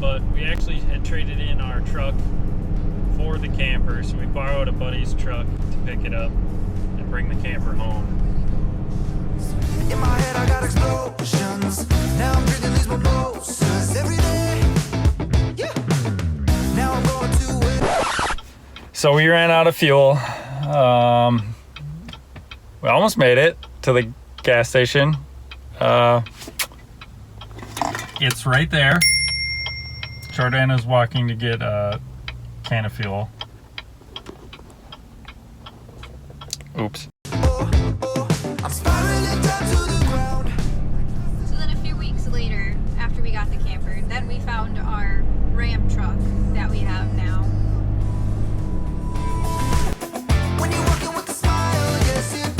but we actually had traded in our truck for the camper, so we borrowed a buddy's truck to pick it up and bring the camper home. In my head I got explosions. Now I'm drinking these mimosas every day. Yeah. Now I'm going to it. So we ran out of fuel. We almost made it to the gas station. It's right there. Jordana's walking to get a can of fuel. Oops. I'm spiraling down to the ground. So then a few weeks later, after we got the camper, then we found our Ram truck that we have now. When you're walking with a smile, yes you do.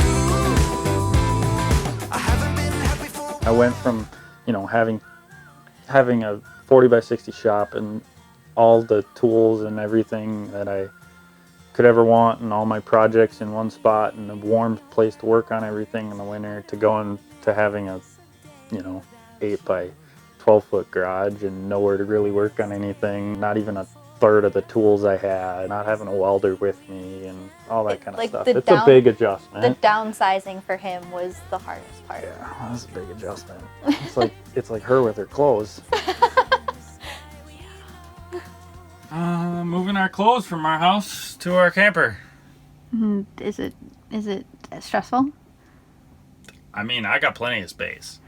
I haven't been happy for. I went from, you know, having a 40 by 60 shop and all the tools and everything that I could ever want and all my projects in one spot and a warm place to work on everything in the winter, to going to having a, you know, 8 by 12 foot garage and nowhere to really work on anything, not even a third of the tools I had, not having a welder with me and all that kind of stuff. It's a big adjustment. The downsizing for him was the hardest part. Yeah, that's a big adjustment. It's like her with her clothes. Moving our clothes from our house to our camper. Is it stressful? I mean, I got plenty of space.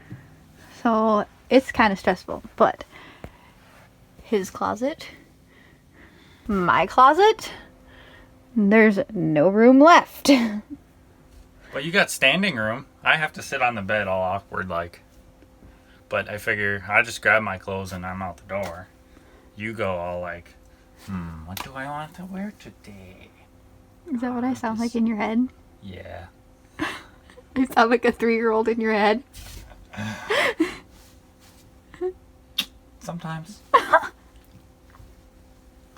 So it's kind of stressful, but his closet, my closet, there's no room left. But you got standing room. I have to sit on the bed all awkward like. But I figure I just grab my clothes and I'm out the door. You go all like, what do I want to wear today? Is that what I sound like in your head? Yeah. I sound like a 3-year-old in your head. Sometimes. I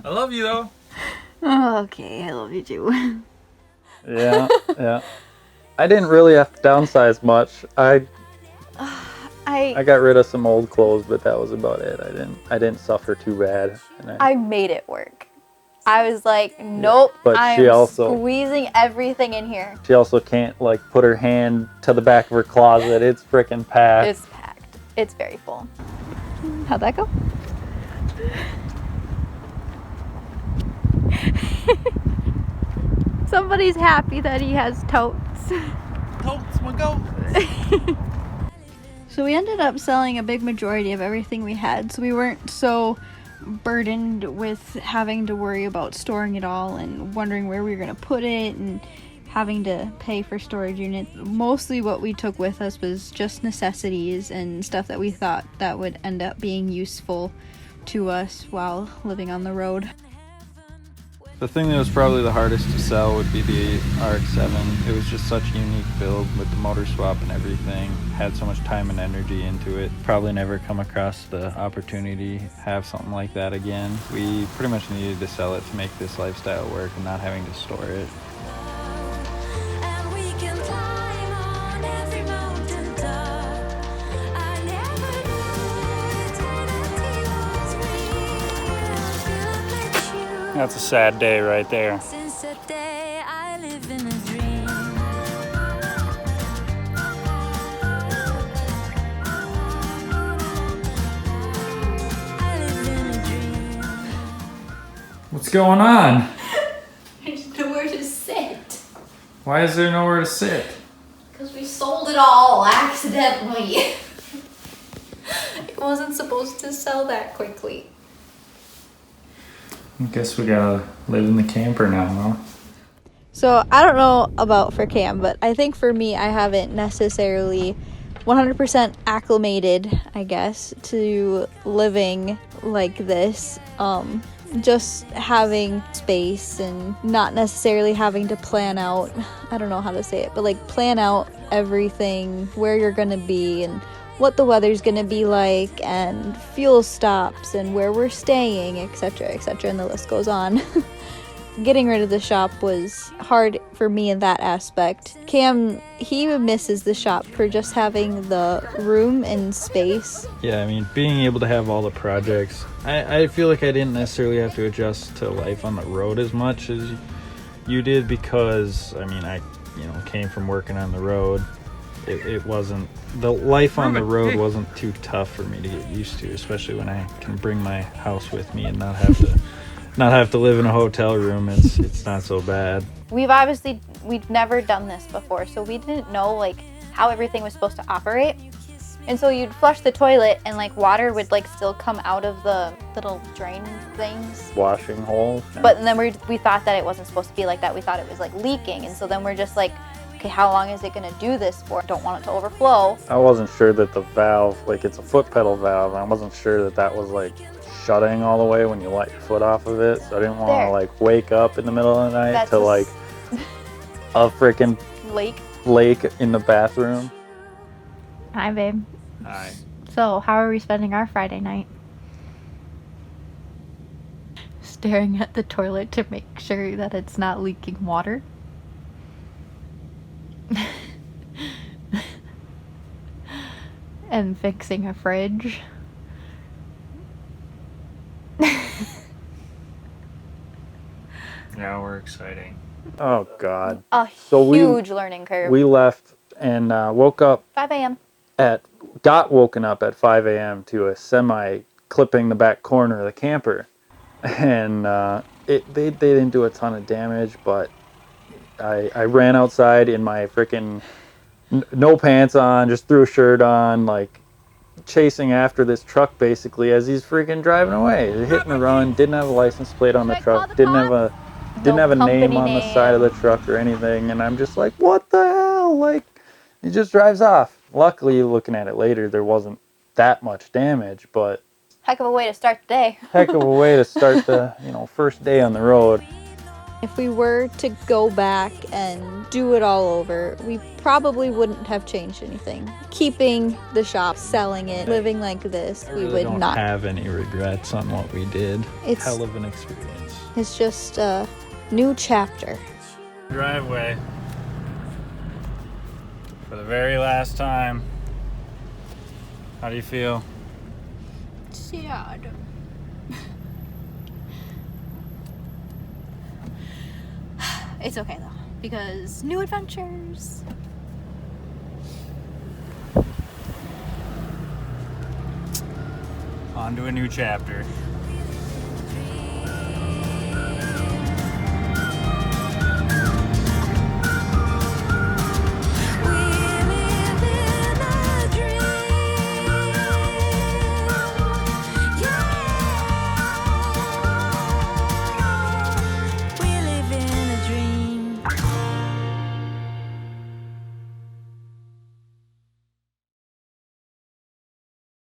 love you though. Oh, okay, I love you too. Yeah, yeah. I didn't really have to downsize much. I got rid of some old clothes, but that was about it. I didn't suffer too bad. And I made it work. I was like, nope, but I'm squeezing everything in here. She also can't like put her hand to the back of her closet. It's freaking packed. It's packed. It's very full. How'd that go? Somebody's happy that he has totes. Totes, we'll go. So we ended up selling a big majority of everything we had, so we weren't so burdened with having to worry about storing it all and wondering where we were going to put it and having to pay for storage units. Mostly what we took with us was just necessities and stuff that we thought that would end up being useful to us while living on the road. The thing that was probably the hardest to sell would be the RX-7. It was just such a unique build with the motor swap and everything. Had so much time and energy into it. Probably never come across the opportunity to have something like that again. We pretty much needed to sell it to make this lifestyle work and not having to store it. That's a sad day right there. Since that day I live in a dream. I live in a dream. What's going on? There's nowhere to sit. Why is there nowhere to sit? Because we sold it all accidentally. It wasn't supposed to sell that quickly. I guess we gotta live in the camper now, huh? So I don't know about for Cam, but I think for me, I haven't necessarily 100% acclimated, I guess, to living like this. Just having space and not necessarily having to plan out, I don't know how to say it, but like plan out everything, where you're gonna be and what the weather's gonna be like and fuel stops and where we're staying, etc., etc., and the list goes on. getting rid of the shop was hard for me in that aspect. Cam, he misses the shop for just having the room and space. Yeah, I mean, being able to have all the projects, I feel like I didn't necessarily have to adjust to life on the road as much as you did, because, I mean, I came from working on the road. It wasn't, the life on the road wasn't too tough for me to get used to, especially when I can bring my house with me and not have to live in a hotel room. It's not so bad. We've never done this before, so we didn't know like how everything was supposed to operate. And so you'd flush the toilet and like water would like still come out of the little drain things. Washing holes. But then we thought that it wasn't supposed to be like that. We thought it was like leaking. And so then we're just like, okay, how long is it going to do this for? Don't want it to overflow. I wasn't sure that the valve, like it's a foot pedal valve, I wasn't sure that was like shutting all the way when you let your foot off of it. So I didn't want to like wake up in the middle of the night to like a freaking lake in the bathroom. Hi, babe. Hi. So how are we spending our Friday night? Staring at the toilet to make sure that it's not leaking water. And fixing a fridge. Yeah, we're exciting. Oh God. A So huge learning curve. We left and woke up 5 a.m. got woken up at 5 a.m. to a semi clipping the back corner of the camper. And they didn't do a ton of damage, but I ran outside in my freaking no pants on, just threw a shirt on, like chasing after this truck basically as he's freaking driving away. Hit and run, didn't have a license plate on the truck, didn't have a name on the side of the truck or anything, and I'm just like, what the hell? Like, he just drives off. Luckily, looking at it later, there wasn't that much damage, but Heck of a way to start the day. heck of a way to start the first day on the road. If we were to go back and do it all over, we probably wouldn't have changed anything. Keeping the shop, selling it, living like this, we would don't not have any regrets on what we did. It's hell of an experience. It's just a new chapter. Driveway. For the very last time. How do you feel? Sad. It's okay though, because new adventures. On to a new chapter.